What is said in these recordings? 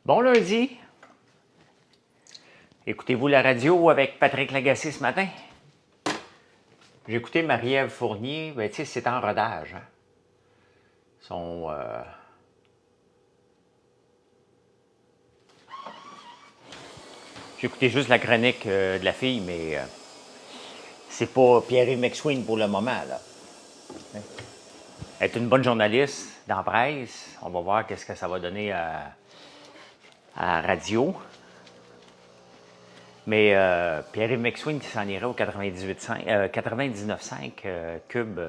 Bon lundi! Écoutez-vous la radio avec Patrick Lagacé ce matin? J'ai écouté Marie-Ève Fournier, ben, tu sais, c'est en rodage. Hein? Son, J'ai écouté juste la chronique de la fille, mais c'est pas Pierre-Yves McSween pour le moment, là. Elle est une bonne journaliste dans la presse. On va voir qu'est-ce que ça va donner à la radio. Mais Pierre-Yves McSween qui s'en irait au 99.5 Cube,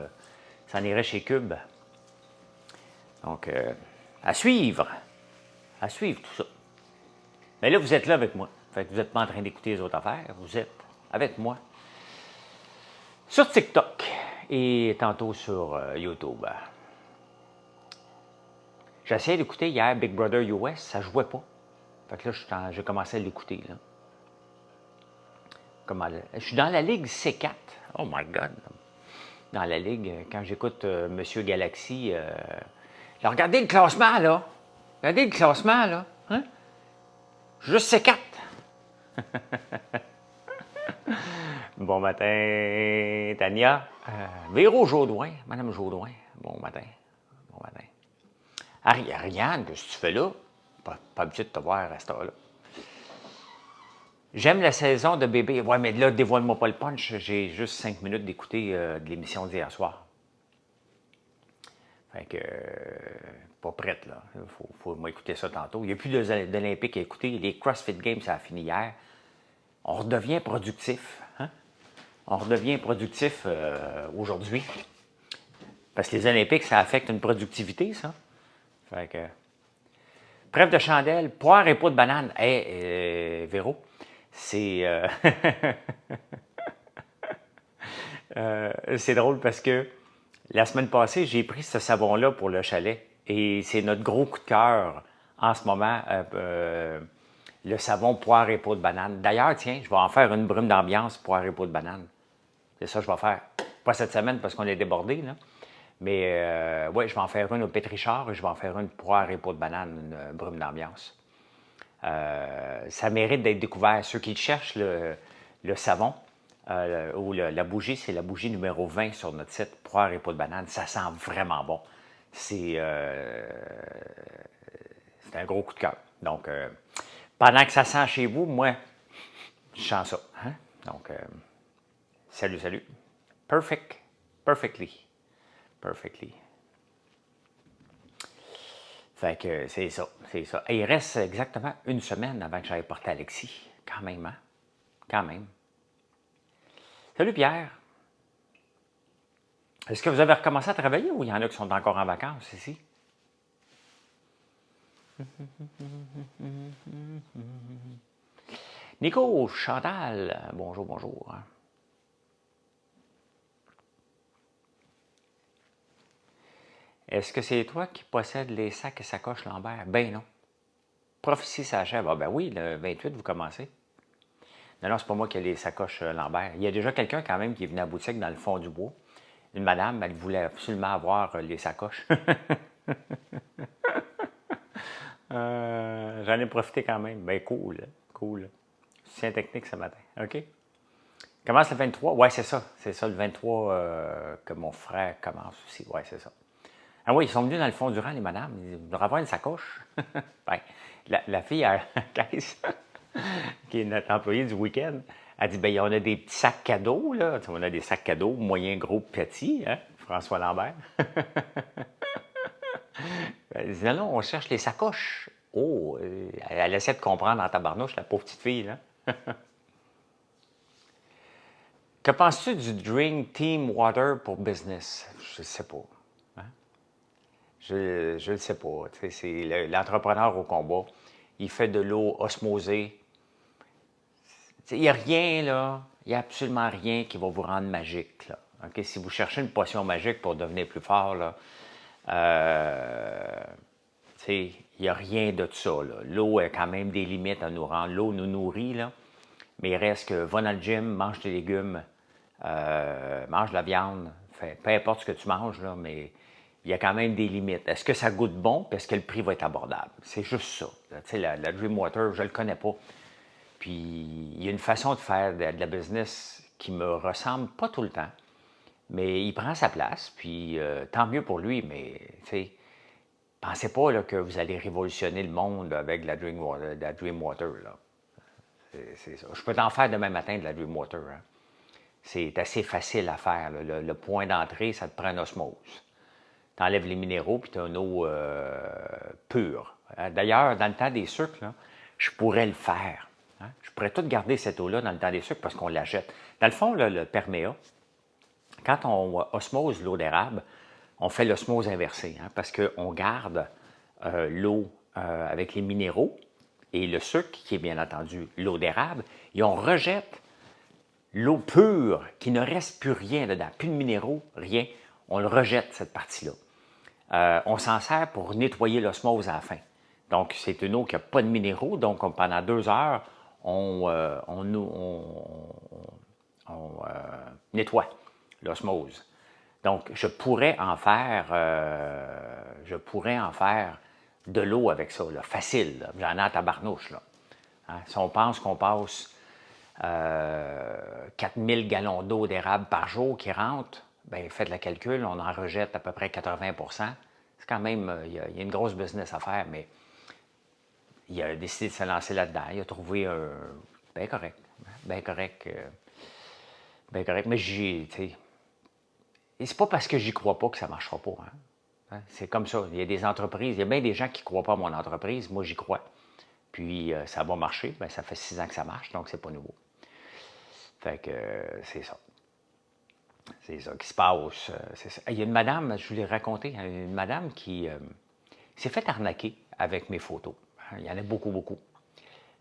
s'en irait chez Cube. Donc, à suivre tout ça. Mais là, vous êtes là avec moi. Fait que vous n'êtes pas en train d'écouter les autres affaires, vous êtes avec moi. Sur TikTok et tantôt sur YouTube. J'ai essayé d'écouter hier Big Brother US, ça ne jouait pas. Fait que là, j'ai commencé à l'écouter, là. Je suis dans la Ligue C4. Oh my God! Dans la Ligue, quand j'écoute Monsieur Galaxy, regardez le classement, là. Regardez le classement, là. Hein? Juste C4. Bon matin, Tania. Véro Jaudoin. Madame Jaudoin. Bon matin. Bon matin. Ariane, qu'est-ce que tu fais là? Pas habitué de te voir à cette heure-là. J'aime la saison de bébé. Ouais, mais là, dévoile-moi pas le punch. J'ai juste 5 minutes d'écouter de l'émission d'hier soir. Fait que, pas prête, là. Faut m'écouter ça tantôt. Il n'y a plus d'Olympiques à écouter. Les CrossFit Games, ça a fini hier. On redevient productif. Hein? On redevient productif aujourd'hui. Parce que les Olympiques, ça affecte une productivité, ça. Fait que, trêve de chandelle, poire et pot de banane. Hey, Véro, c'est c'est drôle parce que la semaine passée, j'ai pris ce savon-là pour le chalet et c'est notre gros coup de cœur en ce moment, le savon poire et pot de banane. D'ailleurs, tiens, je vais en faire une brume d'ambiance poire et pot de banane. C'est ça que je vais faire. Pas cette semaine parce qu'on est débordé, là. Mais oui, je vais en faire une au pétrichard et je vais en faire une poire et pot de banane, une brume d'ambiance. Ça mérite d'être découvert. Ceux qui cherchent le savon ou la bougie, c'est la bougie numéro 20 sur notre site, poire et pot de banane. Ça sent vraiment bon. C'est un gros coup de cœur. Donc, pendant que ça sent chez vous, moi, je sens ça. Hein? Donc, salut. Perfectly. Fait que c'est ça. Et il reste exactement une semaine avant que j'aille porter Alexis. Quand même, hein? Quand même. Salut Pierre. Est-ce que vous avez recommencé à travailler ou il y en a qui sont encore en vacances ici? Nico, Chantal, bonjour. Est-ce que c'est toi qui possèdes les sacs et sacoches Lambert? Ben non. Prophétie s'achève. Ah ben oui, le 28, vous commencez. Non, c'est pas moi qui ai les sacoches Lambert. Il y a déjà quelqu'un quand même qui est venu à la boutique dans le fond du bois. Une madame, elle voulait absolument avoir les sacoches. J'en ai profité quand même. Ben cool. C'est technique ce matin. OK? Commence le 23? Ouais, c'est ça. C'est ça, le 23 que mon frère commence aussi. Ouais, c'est ça. Ah oui, ils sont venus dans le fond du rang, les madames. Ils voudraient avoir une sacoche. Ben, la fille à la caisse, qui est notre employée du week-end, elle dit, ben, on a des petits sacs cadeaux, là. On a des sacs cadeaux, moyens, gros, petits, hein, François Lambert. Elle dit, non, on cherche les sacoches. Oh, elle essaie de comprendre en tabarnouche, la pauvre petite fille, là. Que penses-tu du Drink Team Water pour business? Je ne sais pas. Hein? Je ne le sais pas. C'est l'entrepreneur au combat. Il fait de l'eau osmosée. Il n'y a rien, là. Il n'y a absolument rien qui va vous rendre magique, là. Okay? Si vous cherchez une potion magique pour devenir plus fort, là, il n'y a rien de ça. L'eau a quand même des limites à nous rendre. L'eau nous nourrit, là. Mais il reste que va dans le gym, mange des légumes, mange de la viande, peu importe ce que tu manges, là, mais il y a quand même des limites. Est-ce que ça goûte bon, puis est-ce que le prix va être abordable? C'est juste ça. Tu sais, la Dreamwater, je ne le connais pas. Puis, il y a une façon de faire de la business qui me ressemble, pas tout le temps, mais il prend sa place, puis tant mieux pour lui, mais, tu sais, pensez pas là, que vous allez révolutionner le monde avec la Dreamwater, là. C'est ça. Je peux t'en faire demain matin de la Dreamwater, hein. C'est assez facile à faire. Le point d'entrée, ça te prend une osmose. Tu enlèves les minéraux, puis tu as une eau pure. D'ailleurs, dans le temps des sucres, là, je pourrais le faire. Hein. Je pourrais tout garder cette eau-là dans le temps des sucres parce qu'on la jette. Dans le fond, là, le perméa, quand on osmose l'eau d'érable, on fait l'osmose inversée, hein, parce qu'on garde l'eau avec les minéraux et le sucre, qui est bien entendu l'eau d'érable, et on rejette l'eau pure, qui ne reste plus rien dedans, plus de minéraux, rien, on le rejette, cette partie-là. On s'en sert pour nettoyer l'osmose à la fin. Donc, c'est une eau qui n'a pas de minéraux, donc pendant 2 heures, on nettoie l'osmose. Donc, je pourrais en faire de l'eau avec ça, là, facile. J'en ai à tabarnouche, là. Hein? Si on pense qu'on passe 4000 gallons d'eau d'érable par jour qui rentrent, bien, faites le calcul, on en rejette à peu près 80 %. C'est quand même, il y a une grosse business à faire, mais il a décidé de se lancer là-dedans. Il a trouvé un bien correct, bien correct, bien correct. Mais tu sais, et c'est pas parce que j'y crois pas que ça marchera pas. Hein? C'est comme ça. Il y a des entreprises, il y a bien des gens qui ne croient pas à mon entreprise. Moi, j'y crois. Puis, ça va marcher. Bien, ça fait 6 ans que ça marche, donc c'est pas nouveau. Fait que c'est ça. C'est ça qui se passe. C'est ça. Il y a une madame, je vous l'ai raconté, une madame qui s'est fait arnaquer avec mes photos. Il y en a beaucoup, beaucoup.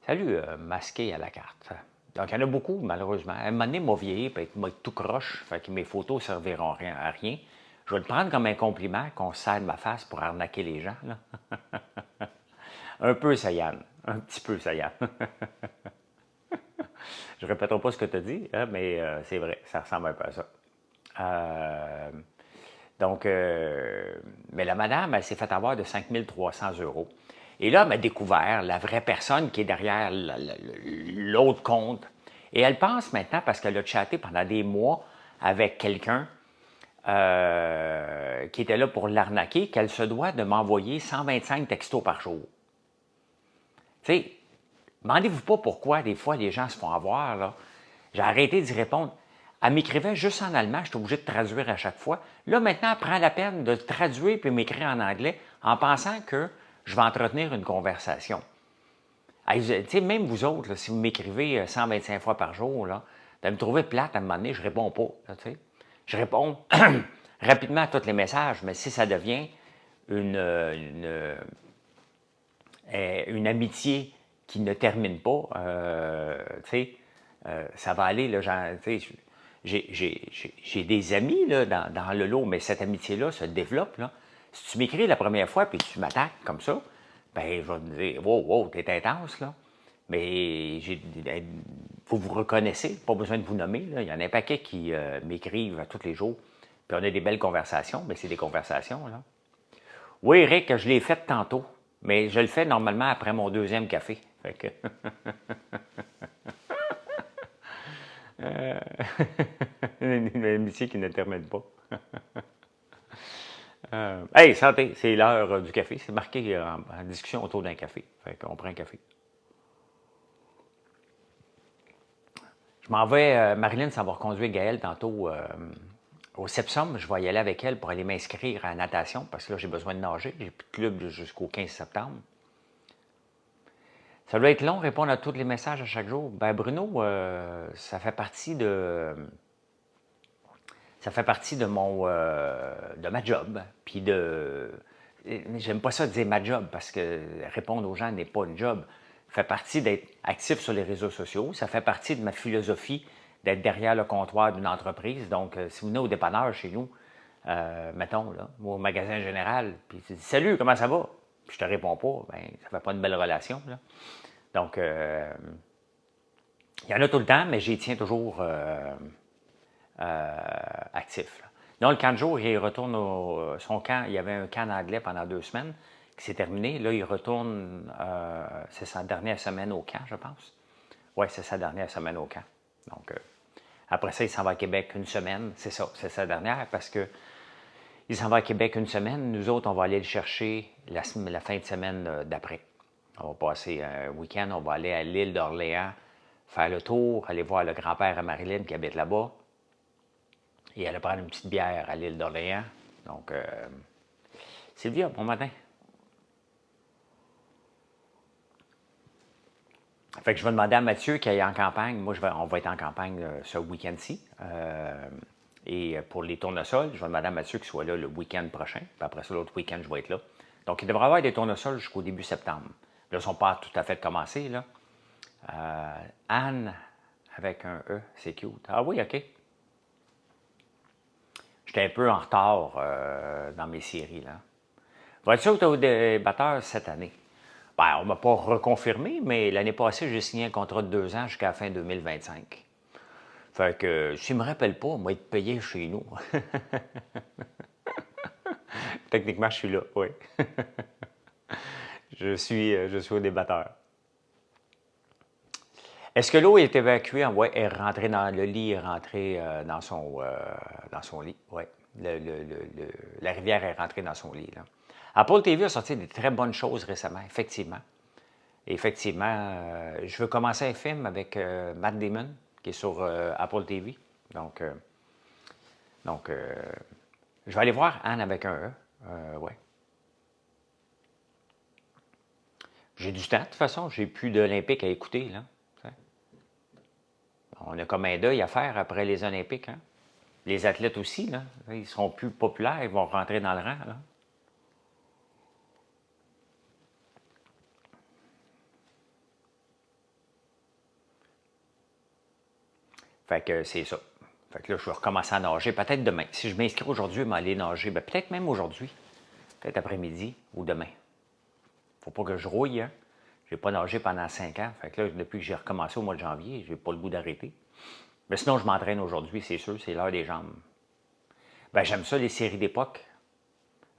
Salut, masqué à la carte. Donc, il y en a beaucoup, malheureusement. À un moment donné, m'a vieilli, puis m'a tout croche, fait que mes photos ne serviront à rien. Je vais le prendre comme un compliment qu'on sert de ma face pour arnaquer les gens. Là. Un peu, Sayan. Un petit peu, Sayan. Je ne répéterai pas ce que tu as dit, hein, mais c'est vrai, ça ressemble un peu à ça. Mais la madame, elle s'est fait avoir de 5300 €. Et là, elle m'a découvert la vraie personne qui est derrière l'autre compte. Et elle pense maintenant, parce qu'elle a chatté pendant des mois avec quelqu'un qui était là pour l'arnaquer, qu'elle se doit de m'envoyer 125 textos par jour. Tu sais, demandez-vous pas pourquoi des fois les gens se font avoir, là. J'ai arrêté d'y répondre. Elle m'écrivait juste en allemand, j'étais obligé de traduire à chaque fois. Là, maintenant, elle prend la peine de traduire puis m'écrire en anglais en pensant que je vais entretenir une conversation. Tu sais, même vous autres, là, si vous m'écrivez 125 fois par jour, là, de me trouver plate à un moment donné, je ne réponds pas. Là, tu sais. Je réponds rapidement à tous les messages, mais si ça devient une amitié qui ne termine pas, tu sais, ça va aller, là, tu sais, j'ai des amis là, dans le lot, mais cette amitié-là se développe. Là. Si tu m'écris la première fois et tu m'attaques comme ça, ben je vais te dire, wow, t'es intense, là. Mais vous vous reconnaissez, pas besoin de vous nommer. Là. Il y en a un paquet qui m'écrivent tous les jours. Puis on a des belles conversations, mais c'est des conversations, là. Oui, Eric, je l'ai fait tantôt, mais je le fais normalement après mon 2e café. Fait que une amitié qui ne termine pas. Hey, santé, c'est l'heure du café. C'est marqué en discussion autour d'un café. Fait qu'on prend un café. Je m'en vais, Marilyn s'en va reconduire Gaëlle tantôt au Sepsum. Je vais y aller avec elle pour aller m'inscrire à la natation parce que là, j'ai besoin de nager. J'ai plus de club jusqu'au 15 septembre. Ça doit être long, répondre à tous les messages à chaque jour. Ben Bruno, ça fait partie de ma job. Puis j'aime pas ça de dire ma job parce que répondre aux gens n'est pas une job. Ça fait partie d'être actif sur les réseaux sociaux. Ça fait partie de ma philosophie d'être derrière le comptoir d'une entreprise. Donc, si vous venez au dépanneur chez nous, mettons, là, au magasin général, puis tu dis « Salut, comment ça va? » Puis je te réponds pas, ben ça fait pas une belle relation, là. Donc, il y en a tout le temps, mais j'y tiens toujours actif. Là. Non, le camp de jour, il retourne au son camp. Il y avait un camp d'anglais pendant 2 semaines qui s'est terminé. Là, il retourne, c'est sa dernière semaine au camp, je pense. Oui, c'est sa dernière semaine au camp. Donc, après ça, il s'en va à Québec une semaine. C'est ça, c'est sa dernière parce que il s'en va à Québec une semaine. Nous autres, on va aller le chercher la fin de semaine d'après. On va passer un week-end, on va aller à l'île d'Orléans, faire le tour, aller voir le grand-père à Marilyn qui habite là-bas. Et aller prendre une petite bière à l'île d'Orléans. Donc, Sylvia, bon matin. Fait que je vais demander à Mathieu qui est en campagne. Moi, on va être en campagne ce week-end-ci. Et pour les tournesols, je vais demander à Mathieu qu'il soit là le week-end prochain. Puis après ça, l'autre week-end, je vais être là. Donc, il devrait y avoir des tournesols jusqu'au début septembre. Là, ils ne sont pas tout à fait commencés, là. Anne, avec un E, c'est cute. Ah oui, OK. J'étais un peu en retard dans mes séries, là. Vas-tu au débatteur cette année? Ben, on ne m'a pas reconfirmé, mais l'année passée, j'ai signé un contrat de 2 ans jusqu'à la fin 2025. Fait que, s'il ne me rappelle pas, moi, être payé chez nous. Techniquement, je suis là, oui. je suis au débatteur. Est-ce que l'eau est évacuée? Oui, elle est rentrée dans le lit, est rentrée dans son lit. Oui, la rivière est rentrée dans son lit. Là. Apple TV a sorti des très bonnes choses récemment, effectivement. Effectivement, je veux commencer un film avec Matt Damon, qui est sur Apple TV. Donc, je vais aller voir Anne avec un E. Ouais. J'ai du temps, de toute façon. J'ai plus d'Olympiques à écouter, là. On a comme un deuil à faire après les Olympiques. Hein? Les athlètes aussi, là. Ils seront plus populaires, ils vont rentrer dans le rang. Là. Fait que c'est ça. Fait que là, je vais recommencer à nager, peut-être demain. Si je m'inscris aujourd'hui, je vais aller nager, ben, peut-être même aujourd'hui. Peut-être après-midi ou demain. Faut pas que je rouille, hein. J'ai pas nagé pendant 5 ans. Fait que là, depuis que j'ai recommencé au mois de janvier, j'ai pas le goût d'arrêter. Mais sinon, je m'entraîne aujourd'hui, c'est sûr, c'est l'heure des jambes. Ben, j'aime ça, les séries d'époque.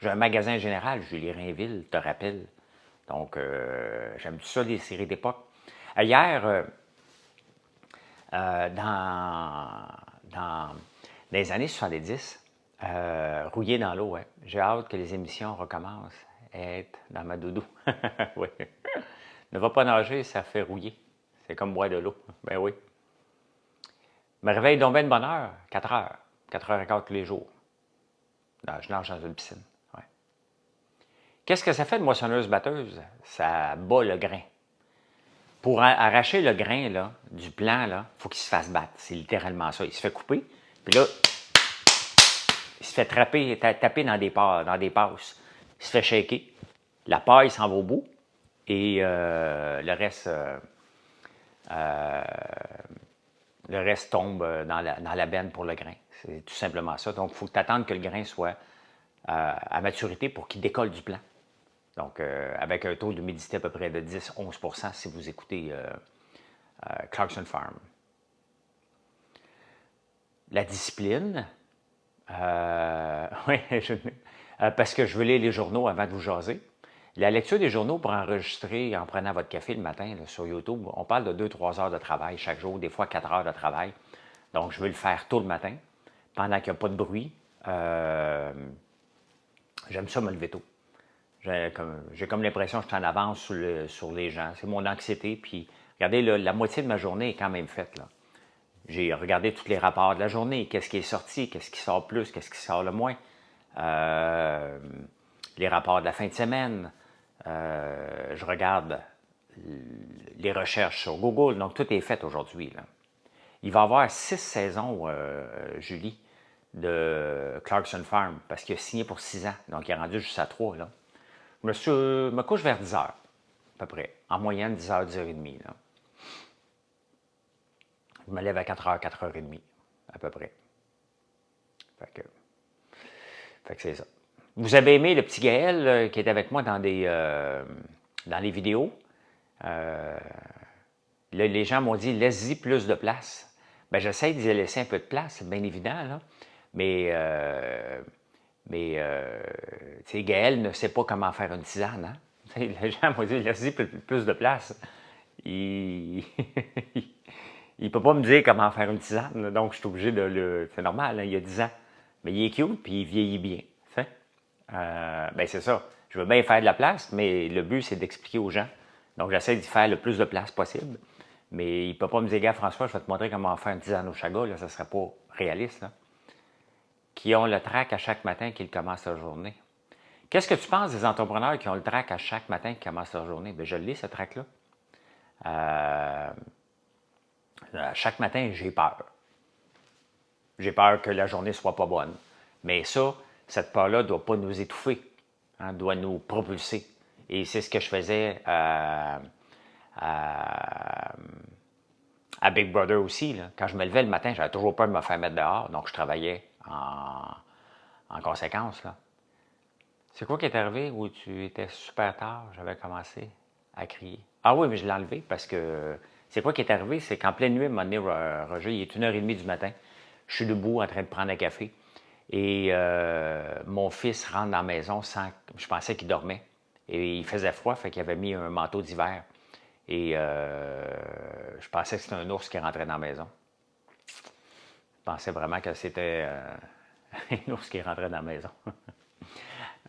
J'ai un magasin général, Julie Rainville, te rappelle. Donc, j'aime ça, les séries d'époque. Hier, dans les années 70, rouillé dans l'eau, ouais. J'ai hâte que les émissions recommencent. Être dans ma doudou. Oui. Ne va pas nager, ça fait rouiller. C'est comme boire de l'eau. Ben oui. Me réveille donc bien de bonne heure, 4 heures. 4h15 tous les jours. Non, je nage dans une piscine. Ouais. Qu'est-ce que ça fait de moissonneuse-batteuse? Ça bat le grain. Pour arracher le grain là, du plant, il faut qu'il se fasse battre. C'est littéralement ça. Il se fait couper, puis là, il se fait taper dans des passes. Il se fait shaker. La paille s'en va au bout, et le reste tombe dans la benne pour le grain. C'est tout simplement ça. Donc, il faut t'attendre que le grain soit à maturité pour qu'il décolle du plant. Donc, avec un taux d'humidité à peu près de 10-11 % si vous écoutez Clarkson Farm. La discipline, oui, parce que je veux lire les journaux avant de vous jaser. La lecture des journaux pour enregistrer en prenant votre café le matin là, sur YouTube, on parle de 2-3 heures de travail chaque jour, des fois 4 heures de travail. Donc, je veux le faire tôt le matin, pendant qu'il n'y a pas de bruit. J'aime ça me lever tôt. J'ai comme l'impression que je suis en avance sur les gens. C'est mon anxiété. Puis, regardez, là, la moitié de ma journée est quand même faite. Là. J'ai regardé tous les rapports de la journée. Qu'est-ce qui est sorti? Qu'est-ce qui sort plus? Qu'est-ce qui sort le moins? Les rapports de la fin de semaine. Je regarde les recherches sur Google. Donc, tout est fait aujourd'hui. Il va y avoir 6 saisons, Julie, de Clarkson Farm, parce qu'il a signé pour 6 ans. Donc, il est rendu juste à 3. Là. Je me couche vers 10 heures, à peu près. En moyenne, 10 heures, 10h30. Là. Je me lève à 4h, 4h30, à peu près. Fait que c'est ça. Vous avez aimé le petit Gaël qui est avec moi dans les vidéos? Les gens m'ont dit, laisse-y plus de place. Bien, j'essaie d'y laisser un peu de place, c'est bien évident, là. tu sais, Gaël ne sait pas comment faire une tisane. Hein? Les gens m'ont dit, laisse-y plus de place. Il ne peut pas me dire comment faire une tisane, donc je suis obligé de le... C'est normal, hein, il a 10 ans. Mais il est cute, puis il vieillit bien. Ben c'est ça. Je veux bien faire de la place, mais le but, c'est d'expliquer aux gens. Donc, j'essaie d'y faire le plus de place possible. Mais il ne peut pas me dire, gars, François, je vais te montrer comment faire une tisane au chaga. Là, ça ne serait pas réaliste. Là. Qui ont le trac à chaque matin qu'ils commencent leur journée. Qu'est-ce que tu penses des entrepreneurs qui ont le trac à chaque matin qu'ils commencent leur journée? Bien, je l'ai, ce trac-là. Chaque matin, j'ai peur. J'ai peur que la journée ne soit pas bonne. Mais ça, cette peur-là ne doit pas nous étouffer, hein, doit nous propulser. Et c'est ce que je faisais à Big Brother aussi. Là. Quand je me levais le matin, j'avais toujours peur de me faire mettre dehors, donc je travaillais en conséquence. Là. C'est quoi qui est arrivé où tu étais super tard? J'avais commencé à crier. Ah oui, mais je l'ai enlevé parce que c'est quoi qui est arrivé? C'est qu'en pleine nuit, à un moment donné, Roger, il est 1h30 du matin. Je suis debout en train de prendre un café. Et mon fils rentre dans la maison sans... Je pensais qu'il dormait. Et il faisait froid, fait qu'il avait mis un manteau d'hiver. Et je pensais que c'était un ours qui rentrait dans la maison. Je pensais vraiment que c'était un ours qui rentrait dans la maison.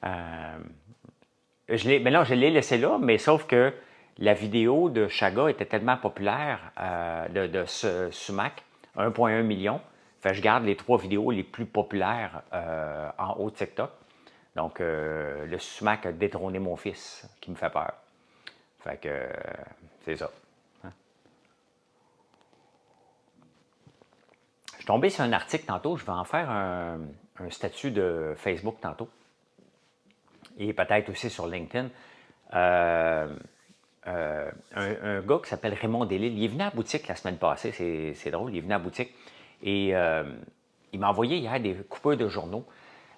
Mais non, je l'ai laissé là, mais sauf que la vidéo de Chaga était tellement populaire, de Sumac, 1,1 million. Fait que je garde les 3 vidéos les plus populaires en haut de TikTok. Donc, le Sumac a détrôné mon fils, qui me fait peur. Fait que, c'est ça. Hein? Je suis tombé sur un article tantôt, je vais en faire un statut de Facebook tantôt. Et peut-être aussi sur LinkedIn. Un gars qui s'appelle Raymond Delille, il est venu à la boutique la semaine passée, c'est drôle, il est venu à la boutique. Et il m'a envoyé hier des coupures de journaux.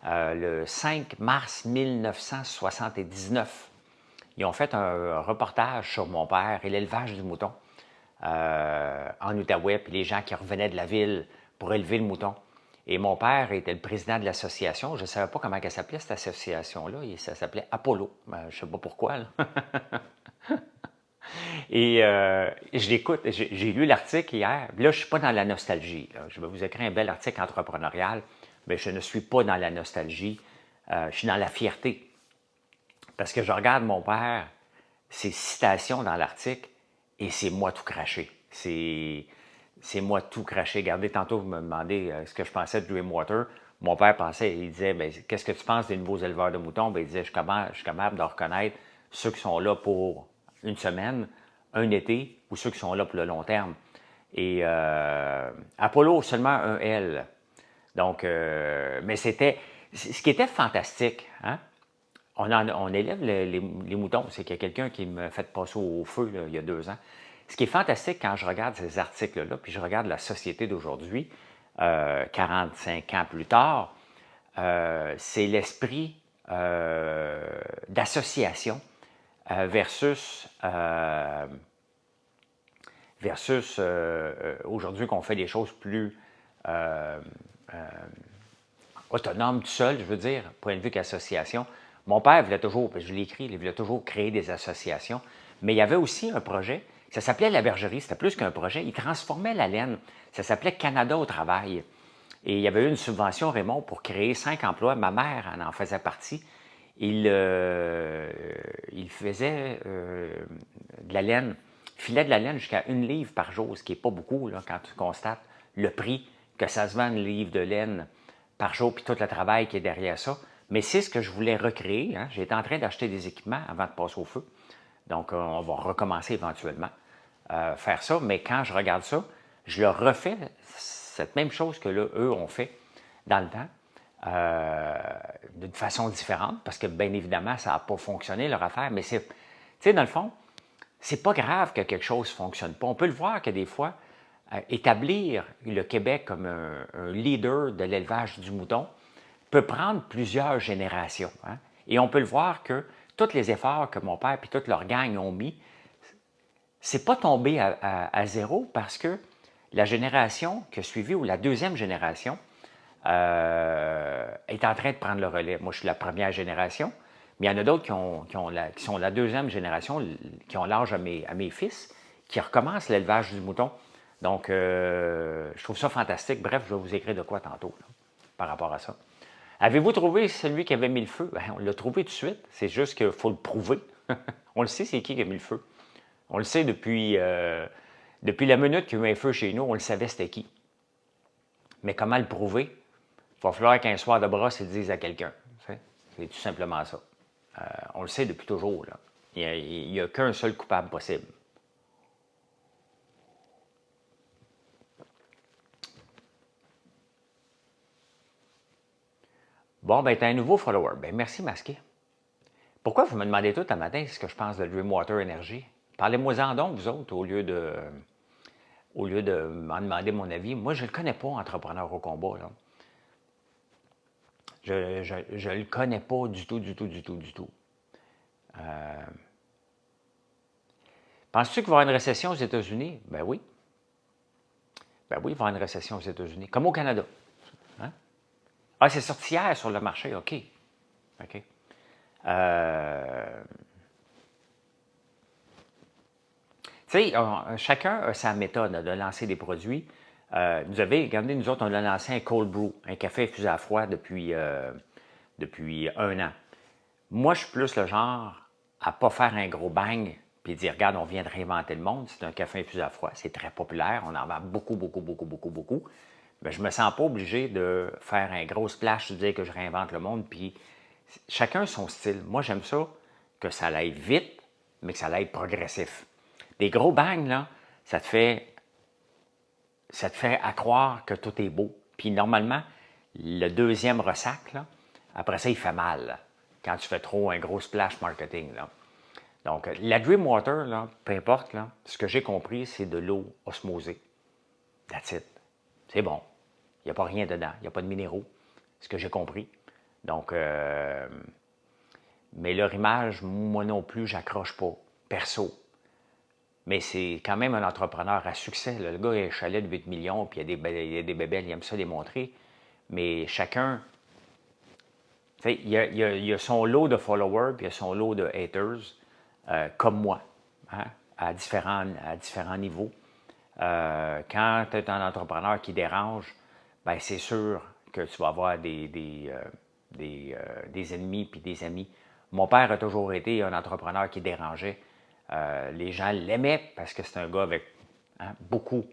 Le 5 mars 1979, ils ont fait un reportage sur mon père et l'élevage du mouton en Outaouais, puis les gens qui revenaient de la ville pour élever le mouton. Et mon père était le président de l'association. Je ne savais pas comment elle s'appelait, cette association-là. Ça s'appelait Apollo. Je ne sais pas pourquoi. Là. Et je l'écoute. J'ai lu l'article hier. Là, je ne suis pas dans la nostalgie. Là. Je vais vous écrire un bel article entrepreneurial, mais je ne suis pas dans la nostalgie. Je suis dans la fierté. Parce que je regarde mon père, ses citations dans l'article, et c'est moi tout craché. C'est moi tout craché. Regardez, tantôt, vous me demandez ce que je pensais de Dreamwater. Mon père pensait, il disait, ben, qu'est-ce que tu penses des nouveaux éleveurs de moutons? Ben, il disait, je suis capable de reconnaître ceux qui sont là pour une semaine, un été, ou ceux qui sont là pour le long terme. Et Apollo, seulement un L. Donc, mais c'était, ce qui était fantastique, hein? On élève les moutons. C'est qu'il y a quelqu'un qui me fait passer au feu là, il y a 2 ans. Ce qui est fantastique quand je regarde ces articles-là, puis je regarde la société d'aujourd'hui, 45 ans plus tard, c'est l'esprit d'association versus aujourd'hui qu'on fait des choses plus autonomes tout seul, je veux dire, point de vue qu'association. Mon père voulait toujours, je l'ai écrit, il voulait toujours créer des associations, mais il y avait aussi un projet. Ça s'appelait la bergerie, c'était plus qu'un projet. Il transformait la laine. Ça s'appelait Canada au travail. Et il y avait eu une subvention, Raymond, pour créer 5 emplois. Ma mère en faisait partie. Il faisait de la laine, filait de la laine jusqu'à 1 livre par jour, ce qui n'est pas beaucoup là, quand tu constates le prix que ça se vend 1 livre de laine par jour, puis tout le travail qui est derrière ça. Mais c'est ce que je voulais recréer. Hein. J'étais en train d'acheter des équipements avant de passer au feu. Donc, on va recommencer éventuellement faire ça. Mais quand je regarde ça, je leur refais cette même chose que là, eux ont fait dans le temps, d'une façon différente, parce que bien évidemment, ça n'a pas fonctionné leur affaire. Mais c'est, tu sais, dans le fond, c'est pas grave que quelque chose ne fonctionne pas. On peut le voir que des fois, établir le Québec comme un leader de l'élevage du mouton peut prendre plusieurs générations. Hein? Et on peut le voir que tous les efforts que mon père et toute leur gang ont mis, c'est pas tombé à zéro parce que la génération qui a suivi, ou la deuxième génération, est en train de prendre le relais. Moi, je suis la première génération, mais il y en a d'autres qui sont la deuxième génération, qui ont l'âge à mes fils, qui recommencent l'élevage du mouton. Donc, je trouve ça fantastique. Bref, je vais vous écrire de quoi tantôt là, par rapport à ça. Avez-vous trouvé celui qui avait mis le feu? Bien, on l'a trouvé tout de suite. C'est juste qu'il faut le prouver. On le sait, c'est qui a mis le feu. On le sait depuis la minute qu'il y a eu un feu chez nous, on le savait c'était qui. Mais comment le prouver? Il va falloir qu'un soir de brosse, il dise à quelqu'un. C'est tout simplement ça. On le sait depuis toujours. Là. Il n'y a qu'un seul coupable possible. Bon, ben, tu as un nouveau follower. Ben, merci, Masqué. Pourquoi vous me demandez tout un matin ce que je pense de Dreamwater Energy? Parlez-moi-en donc, vous autres, au lieu de m'en demander mon avis. Moi, je ne le connais pas, Entrepreneur au combat. Là. Je ne le connais pas du tout. Penses-tu qu'il va y avoir une récession aux États-Unis? Ben oui. Ben oui, il va y avoir une récession aux États-Unis, comme au Canada. Hein? Ah, c'est sorti hier sur le marché, OK. OK. Tu sais, chacun a sa méthode de lancer des produits. Regardez, nous autres, on a lancé un cold brew, un café infusé à froid depuis 1 an. Moi, je suis plus le genre à ne pas faire un gros bang puis dire, regarde, on vient de réinventer le monde, c'est un café infusé à froid, c'est très populaire, on en vend beaucoup. Mais je ne me sens pas obligé de faire un gros splash, de dire que je réinvente le monde, puis chacun son style. Moi, j'aime ça, que ça aille vite, mais que ça aille progressif. Des gros bangs, là, ça te fait à croire que tout est beau. Puis normalement, le deuxième ressac, là, après ça, il fait mal. Là, quand tu fais trop un gros splash marketing. Là. Donc, la Dreamwater, là, peu importe, là, ce que j'ai compris, c'est de l'eau osmosée. That's it. C'est bon. Il n'y a pas rien dedans. Il n'y a pas de minéraux. Ce que j'ai compris. Donc, mais leur image, moi non plus, j'accroche pas. Perso. Mais c'est quand même un entrepreneur à succès. Là. Le gars, il a un chalet de 8 millions, puis il y a des bébelles, il aime ça les montrer. Mais chacun, il y a son lot de followers, puis il y a son lot de haters, comme moi, hein, à différents niveaux. Quand tu es un entrepreneur qui dérange, ben c'est sûr que tu vas avoir des ennemis puis des amis. Mon père a toujours été un entrepreneur qui dérangeait. Les gens l'aimaient parce que c'est un gars avec beaucoup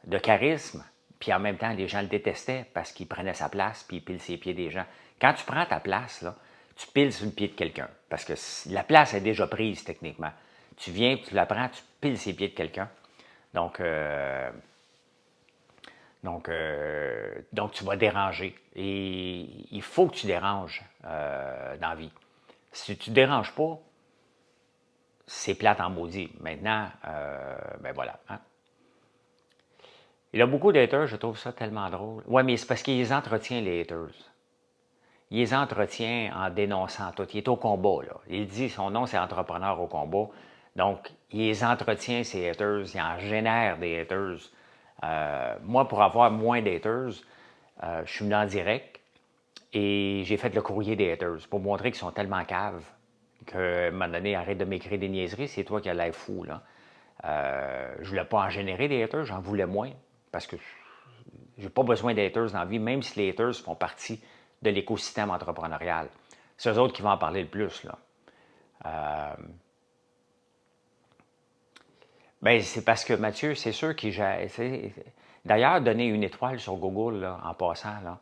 de charisme, puis en même temps, les gens le détestaient parce qu'il prenait sa place puis il pile ses pieds des gens. Quand tu prends ta place, là, tu piles sur le pied de quelqu'un parce que la place est déjà prise techniquement. Tu viens, tu la prends, tu piles ses pieds de quelqu'un. Donc, tu vas déranger. Et il faut que tu déranges dans la vie. Si tu ne déranges pas, c'est plate en maudit. Maintenant, ben voilà. Hein? Il a beaucoup d'haters, je trouve ça tellement drôle. Oui, mais c'est parce qu'il les entretient, les haters. Il les entretient en dénonçant tout. Il est au combat, là. Il dit, son nom, c'est Entrepreneur au combat. Donc, il les entretient, ces haters. Il en génère des haters. Moi, pour avoir moins d'haters, je suis venu en direct et j'ai fait le courrier des haters pour montrer qu'ils sont tellement caves qu'à un moment donné, arrête de m'écrire des niaiseries, c'est toi qui as l'air fou, là. Je ne voulais pas en générer des haters, j'en voulais moins, parce que j'ai pas besoin d'haters dans la vie, même si les haters font partie de l'écosystème entrepreneurial. C'est eux autres qui vont en parler le plus, là. Bien, c'est parce que, Mathieu, c'est sûr qu'il gère. D'ailleurs, donner une étoile sur Google, là, en passant, là,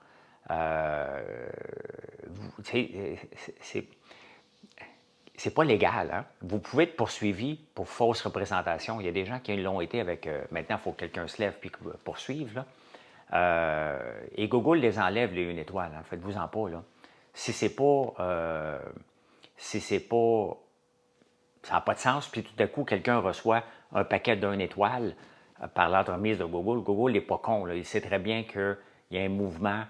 c'est pas légal. Hein? Vous pouvez être poursuivi pour fausse représentation. Il y a des gens qui l'ont été avec... maintenant, il faut que quelqu'un se lève et poursuive. Là. Et Google les enlève, les une étoile. Hein? Faites-vous-en pas. Là. Si c'est pas... ça n'a pas de sens, puis tout à coup, quelqu'un reçoit un paquet d'une étoile par l'entremise de Google. Google n'est pas con. Là. Il sait très bien qu'il y a un mouvement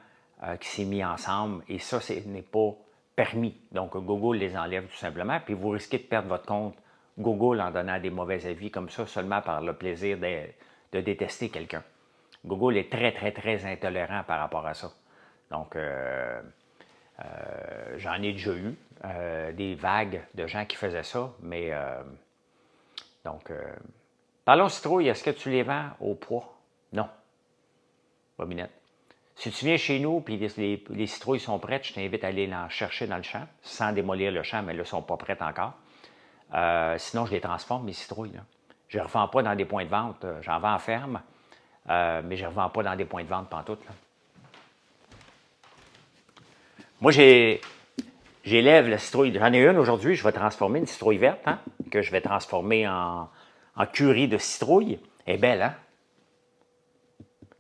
qui s'est mis ensemble et ça, ce n'est pas permis. Donc, Google les enlève tout simplement, puis vous risquez de perdre votre compte Google en donnant des mauvais avis comme ça, seulement par le plaisir de détester quelqu'un. Google est très intolérant par rapport à ça. Donc, j'en ai déjà eu des vagues de gens qui faisaient ça, mais donc, parlons citrouilles, est-ce que tu les vends au poids? Non, pas minette. Si tu viens chez nous et les citrouilles sont prêtes, je t'invite à aller en chercher dans le champ, sans démolir le champ, mais là, elles ne sont pas prêtes encore. Sinon, je les transforme, mes citrouilles. Là. Je ne les revends pas dans des points de vente. J'en vends en ferme, mais je ne les revends pas dans des points de vente pantoute. Là. Moi, j'élève la citrouille. J'en ai une aujourd'hui, je vais transformer une citrouille verte, hein, que je vais transformer en curry de citrouille. Elle est belle, hein?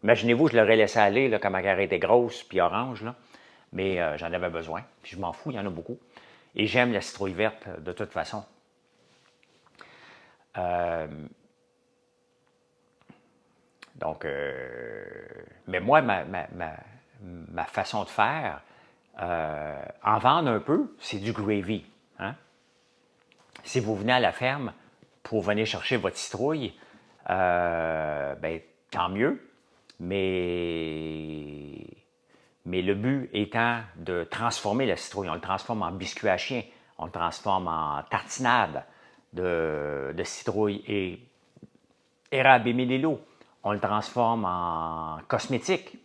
Imaginez-vous, je l'aurais laissé aller là, quand ma carré était grosse puis orange, là. Mais j'en avais besoin. Puis je m'en fous, il y en a beaucoup. Et j'aime la citrouille verte de toute façon. Donc, mais moi, ma façon de faire, en vendre un peu, c'est du gravy. Hein? Si vous venez à la ferme pour venir chercher votre citrouille, ben, tant mieux. Mais le but étant de transformer la citrouille. On le transforme en biscuit à chien, on le transforme en tartinade de citrouille et érable et mélilo. On le transforme en cosmétique.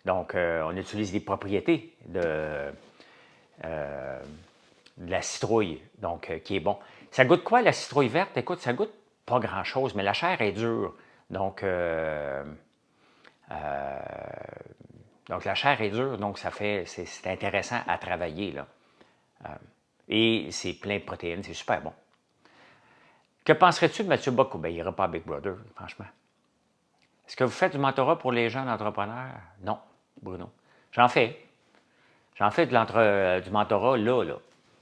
Donc, on utilise les propriétés de la citrouille, donc qui est bon. Ça goûte quoi, la citrouille verte? Écoute, ça goûte pas grand-chose, mais la chair est dure. Donc, la chair est dure, donc c'est intéressant à travailler. Là. Et c'est plein de protéines, c'est super bon. Que penserais-tu de Mathieu Bock? Ben, il n'ira pas à Big Brother, franchement. Est-ce que vous faites du mentorat pour les jeunes entrepreneurs? Non, Bruno. J'en fais. J'en fais du mentorat là.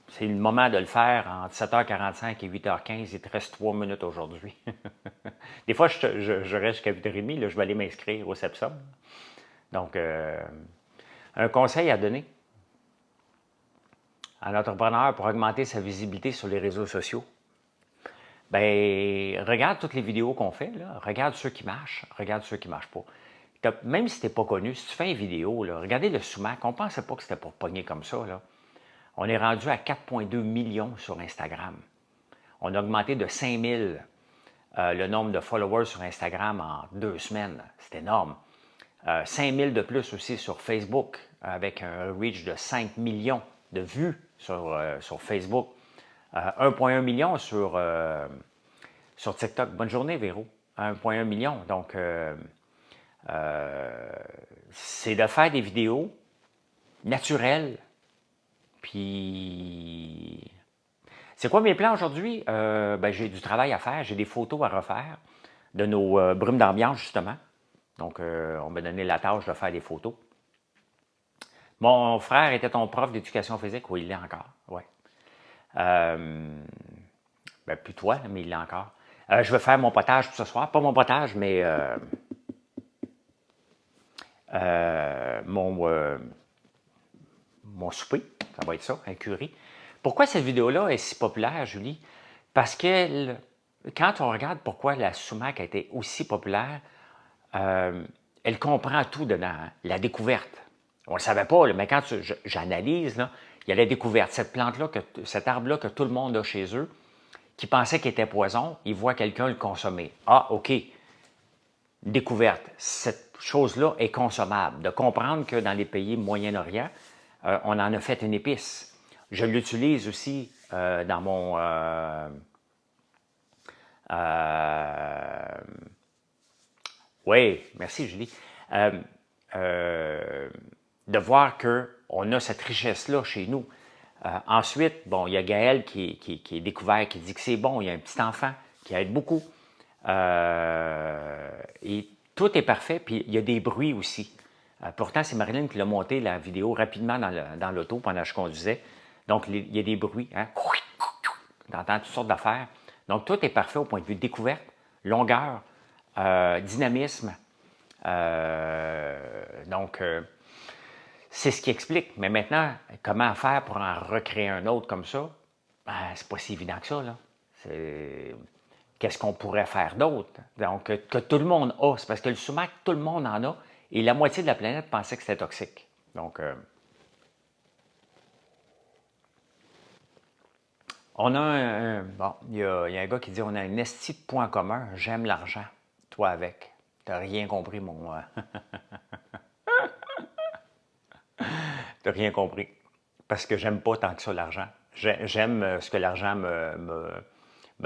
C'est le moment de le faire entre 7h45 et 8h15. Il te reste 3 minutes aujourd'hui. Des fois, je reste jusqu'à 8h30. Là, je vais aller m'inscrire au Sepsum. Donc, un conseil à donner à l'entrepreneur pour augmenter sa visibilité sur les réseaux sociaux. Bien, regarde toutes les vidéos qu'on fait. Là. Regarde ceux qui marchent. Regarde ceux qui ne marchent pas. Même si tu n'es pas connu, si tu fais une vidéo, là, regardez le sumac. On ne pensait pas que c'était pour pogner comme ça. Là. On est rendu à 4,2 millions sur Instagram. On a augmenté de 5 000 le nombre de followers sur Instagram en 2 semaines. C'est énorme. 5 000 de plus aussi sur Facebook, avec un reach de 5 millions de vues sur Facebook. 1,1 million sur TikTok. Bonne journée, Véro. 1,1 million. Donc, c'est de faire des vidéos naturelles. Puis, c'est quoi mes plans aujourd'hui? Ben, j'ai du travail à faire, j'ai des photos à refaire de nos brumes d'ambiance, justement. Donc, on m'a donné la tâche de faire des photos. Mon frère était ton prof d'éducation physique? Oui, il l'est encore, oui. Ben, plus toi, mais il l'est encore. Je vais faire mon potage pour ce soir. Pas mon potage, mais mon souper. Ça va être ça, un curry. Pourquoi cette vidéo-là est si populaire, Julie? Parce que quand on regarde pourquoi la sumac a été aussi populaire, elle comprend tout dedans. Hein? La découverte. On ne le savait pas, là, mais quand j'analyse, il y a la découverte. Cette plante-là, cet arbre-là que tout le monde a chez eux, qui pensait qu'il était poison, ils voient quelqu'un le consommer. Ah, OK. Découverte. Cette chose-là est consommable. De comprendre que dans les pays Moyen-Orient, on en a fait une épice. Je l'utilise aussi dans mon... oui, merci Julie. De voir qu'on a cette richesse-là chez nous. Ensuite, bon, il y a Gaël qui est découvert, qui dit que c'est bon. Il y a un petit enfant qui aide beaucoup. Et tout est parfait, puis il y a des bruits aussi. Pourtant, c'est Marilyn qui l'a monté la vidéo rapidement dans l'auto pendant que je conduisais. Donc, il y a des bruits. Hein? On entend toutes sortes d'affaires. Donc, tout est parfait au point de vue découverte, longueur, dynamisme. C'est ce qui explique. Mais maintenant, comment faire pour en recréer un autre comme ça? Ben, c'est pas si évident que ça, là. Qu'est-ce qu'on pourrait faire d'autre? Donc, que tout le monde a. C'est parce que le sumac, tout le monde en a. Et la moitié de la planète pensait que c'était toxique. Donc, on a bon, il y a un gars qui dit, on a un esti de point commun, j'aime l'argent, toi avec. T'as rien compris, mon... T'as rien compris. Parce que j'aime pas tant que ça l'argent. J'aime ce que l'argent me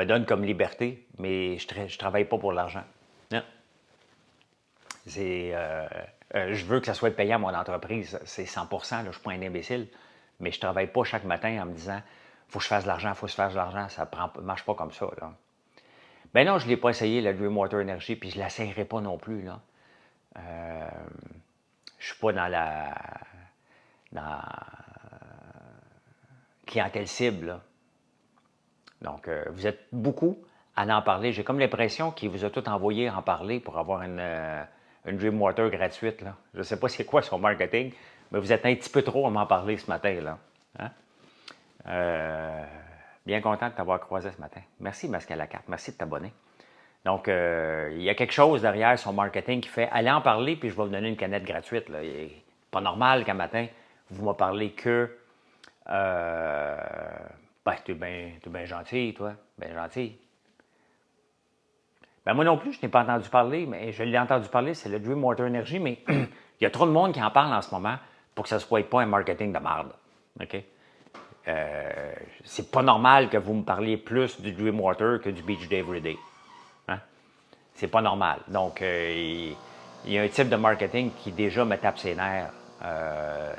donne comme liberté, mais je travaille pas pour l'argent. Non. Je veux que ça soit payant à mon entreprise, c'est 100%, là, je ne suis pas un imbécile, mais je ne travaille pas chaque matin en me disant « faut que je fasse de l'argent, faut que je fasse de l'argent », ça ne marche pas comme ça. Là. Ben non, je ne l'ai pas essayé, la Dreamwater Energy, puis je ne l'essayerai pas non plus. Là. Je ne suis pas dans clientèle cible. Là. Donc, vous êtes beaucoup à en parler. J'ai comme l'impression qu'il vous a tout envoyé en parler pour avoir une Dreamwater gratuite. Là. Je ne sais pas c'est quoi son marketing, mais vous êtes un petit peu trop à m'en parler ce matin. Là. Hein? Bien content de t'avoir croisé ce matin. Merci, Mascal Lacarte. Merci de t'abonner. Donc, il y a quelque chose derrière son marketing qui fait « Allez en parler, puis je vais vous donner une canette gratuite. » Il n'est pas normal qu'un matin, vous me parlez que ben, t'es bien gentil, toi. Bien gentil. Ben, moi non plus, je n'ai pas entendu parler, mais je l'ai entendu parler, c'est le Dreamwater Energy, mais il y a trop de monde qui en parle en ce moment pour que ça ne soit pas un marketing de merde. OK? C'est pas normal que vous me parliez plus du Dreamwater que du Beach Day Everyday. Hein? C'est pas normal. Donc, il y a un type de marketing qui déjà me tape ses nerfs,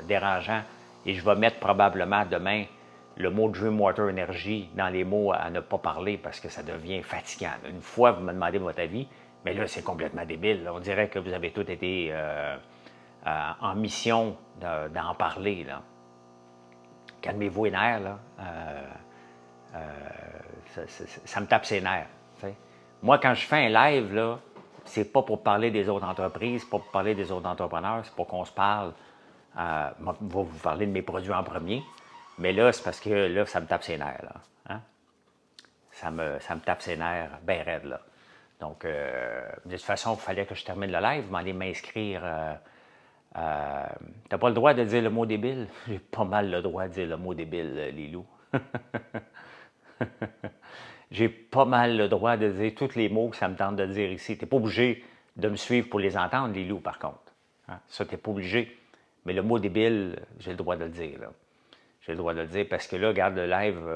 dérangeant, et je vais mettre probablement demain le mot Dreamwater Energy dans les mots à ne pas parler parce que ça devient fatigant. Une fois, vous me demandez votre avis, mais là, c'est complètement débile. On dirait que vous avez tous été en mission d'en parler. Là. Calmez-vous les nerfs, là. Ça me tape ses nerfs. T'sais. Moi, quand je fais un live, là, c'est pas pour parler des autres entreprises, c'est pas pour parler des autres entrepreneurs, c'est pour qu'on se parle. Je vais vous parler de mes produits en premier. Mais là, c'est parce que là, ça me tape ses nerfs. Là. Hein? Ça me tape ses nerfs bien raide. Là. Donc, de toute façon, il fallait que je termine le live, m'aller m'inscrire. T'as pas le droit de dire le mot débile? J'ai pas mal le droit de dire le mot débile, Lilou. J'ai pas mal le droit de dire tous les mots que ça me tente de dire ici. T'es pas obligé de me suivre pour les entendre, Lilou, par contre. Hein? Ça, t'es pas obligé. Mais le mot débile, j'ai le droit de le dire. Là. J'ai le droit de le dire parce que là, regarde, le live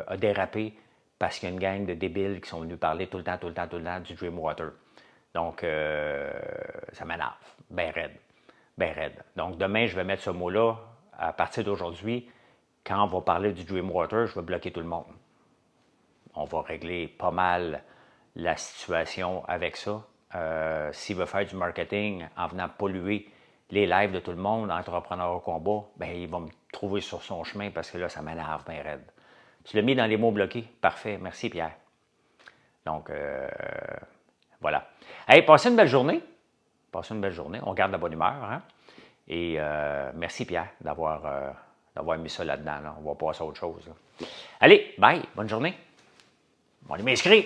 a dérapé parce qu'il y a une gang de débiles qui sont venus parler tout le temps du Dreamwater. Donc, ça m'énerve. Ben raide. Ben raide. Donc, demain, je vais mettre ce mot-là. À partir d'aujourd'hui, quand on va parler du Dreamwater, je vais bloquer tout le monde. On va régler pas mal la situation avec ça. S'il veut faire du marketing en venant polluer les lives de tout le monde, entrepreneur au combat, ben il va me trouver sur son chemin parce que là, ça m'énerve bien raide. Tu l'as mis dans les mots bloqués? Parfait. Merci, Pierre. Donc, voilà. Hey, passez une belle journée. Passez une belle journée. On garde la bonne humeur. Hein? Et merci, Pierre, d'avoir mis ça là-dedans. Là. On va passer à autre chose. Là. Allez, bye. Bonne journée. On va aller m'inscrire.